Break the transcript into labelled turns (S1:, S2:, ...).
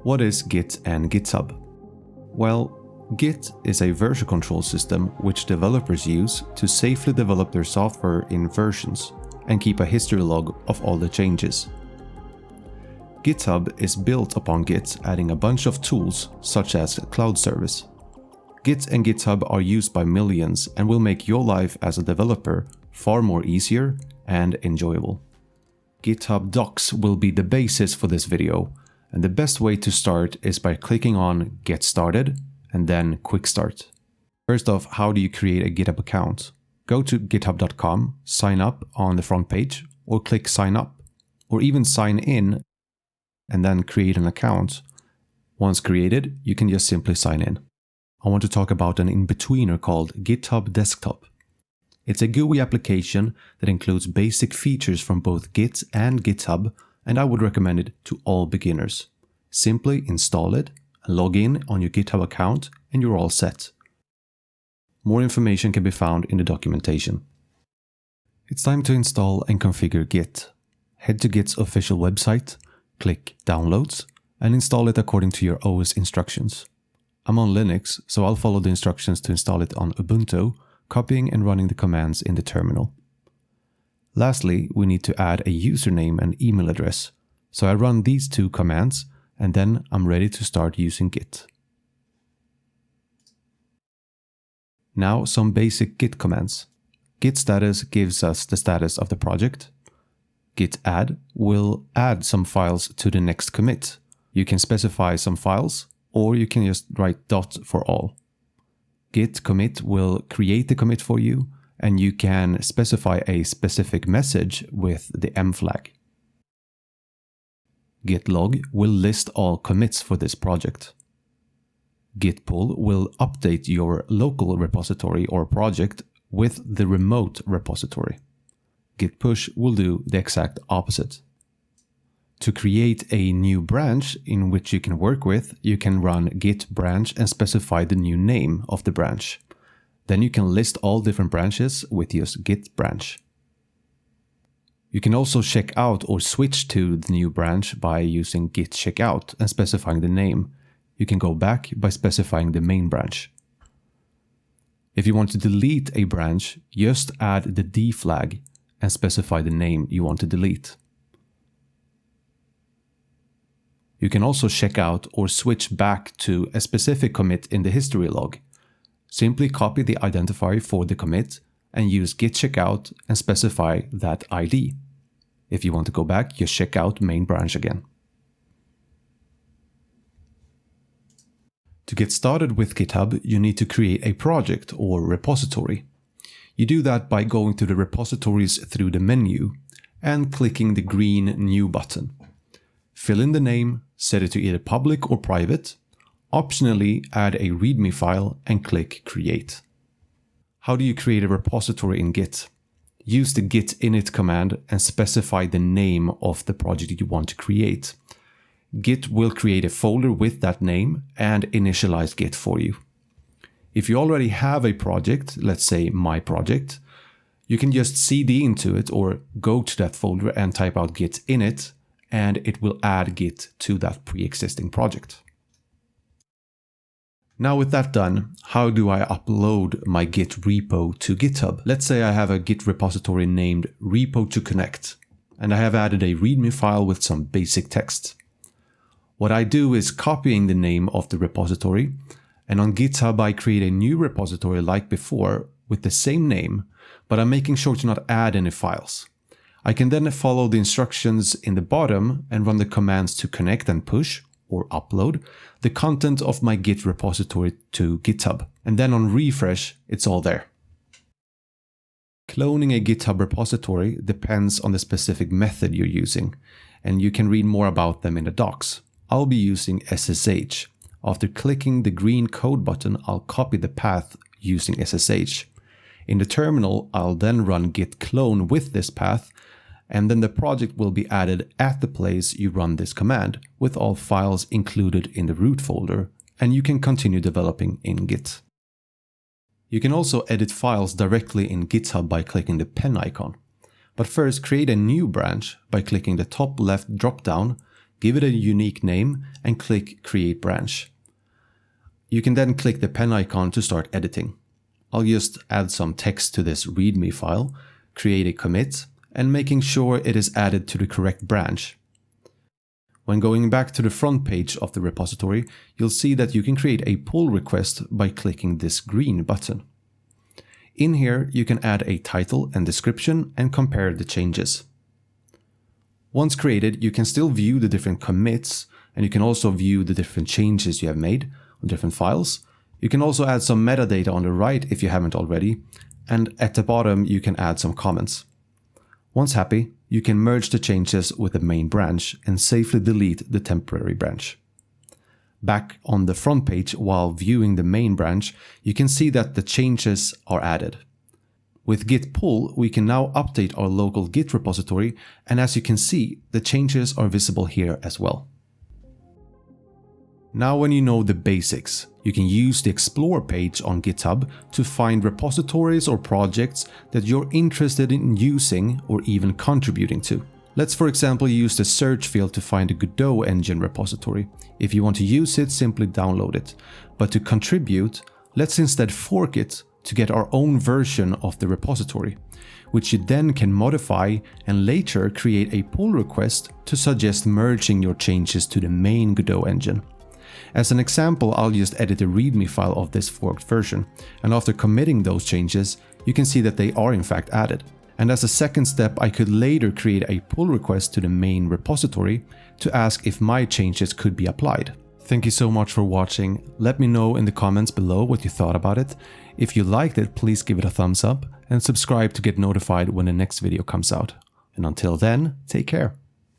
S1: What is Git and GitHub? Well, Git is a version control system which developers use to safely develop their software in versions and keep a history log of all the changes. GitHub is built upon Git, adding a bunch of tools such as cloud service. Git and GitHub are used by millions and will make your life as a developer far more easier and enjoyable. GitHub Docs will be the basis for this video, and the best way to start is by clicking on Get Started and then Quick Start. First off, how do you create a GitHub account? Go to github.com, sign up on the front page, or click Sign Up, or even sign in and then create an account. Once created, you can just simply sign in. I want to talk about an in-betweener called GitHub Desktop. It's a GUI application that includes basic features from both Git and GitHub, and I would recommend it to all beginners. Simply install it and log in on your GitHub account and you're all set. More information can be found in the documentation. It's time to install and configure Git. Head to Git's official website, click Downloads, and install it according to your OS instructions. I'm on Linux, so I'll follow the instructions to install it on Ubuntu, copying and running the commands in the terminal. Lastly, we need to add a username and email address, so I run these two commands and then I'm ready to start using Git. Now some basic Git commands. Git status gives us the status of the project. Git add will add some files to the next commit. You can specify some files, or you can just write dot for all. Git commit will create the commit for you, and you can specify a specific message with the M flag. Git log will list all commits for this project. Git pull will update your local repository or project with the remote repository. Git push will do the exact opposite. To create a new branch in which you can work with, you can run git branch and specify the new name of the branch. Then you can list all different branches with just git branch. You can also check out or switch to the new branch by using git checkout and specifying the name. You can go back by specifying the main branch. If you want to delete a branch, just add the D flag and specify the name you want to delete. You can also check out or switch back to a specific commit in the history log. Simply copy the identifier for the commit and use git checkout and specify that ID. If you want to go back, just check out main branch again. To get started with GitHub, you need to create a project or repository. You do that by going to the repositories through the menu and clicking the green New button. Fill in the name, set it to either public or private. Optionally, add a README file and click Create. How do you create a repository in Git? Use the git init command and specify the name of the project you want to create. Git will create a folder with that name and initialize Git for you. If you already have a project, let's say my project, you can just cd into it or go to that folder and type out git init, and it will add Git to that pre-existing project. Now with that done, how do I upload my Git repo to GitHub? Let's say I have a Git repository named repo to connect, and I have added a README file with some basic text. What I do is copying the name of the repository, and on GitHub I create a new repository like before with the same name, but I'm making sure to not add any files. I can then follow the instructions in the bottom and run the commands to connect and push, or upload, the content of my Git repository to GitHub. And then on refresh, it's all there. Cloning a GitHub repository depends on the specific method you're using, and you can read more about them in the docs. I'll be using SSH. After clicking the green code button, I'll copy the path using SSH. In the terminal, I'll then run git clone with this path, and then the project will be added at the place you run this command, with all files included in the root folder, and you can continue developing in Git. You can also edit files directly in GitHub by clicking the pen icon. But first, create a new branch by clicking the top left dropdown, give it a unique name, and click Create Branch. You can then click the pen icon to start editing. I'll just add some text to this README file, create a commit, and making sure it is added to the correct branch. When going back to the front page of the repository, you'll see that you can create a pull request by clicking this green button. In here, you can add a title and description and compare the changes. Once created, you can still view the different commits, and you can also view the different changes you have made on different files. You can also add some metadata on the right if you haven't already, and at the bottom you can add some comments. Once happy, you can merge the changes with the main branch and safely delete the temporary branch. Back on the front page, while viewing the main branch, you can see that the changes are added. With git pull, we can now update our local Git repository, and as you can see, the changes are visible here as well. Now when you know the basics, you can use the Explore page on GitHub to find repositories or projects that you're interested in using or even contributing to. Let's for example use the search field to find a Godot engine repository. If you want to use it, simply download it. But to contribute, let's instead fork it to get our own version of the repository, which you then can modify and later create a pull request to suggest merging your changes to the main Godot engine. As an example, I'll just edit a README file of this forked version, and after committing those changes, you can see that they are in fact added. And as a second step, I could later create a pull request to the main repository to ask if my changes could be applied. Thank you so much for watching. Let me know in the comments below what you thought about it. If you liked it, please give it a thumbs up and subscribe to get notified when the next video comes out. And until then, take care.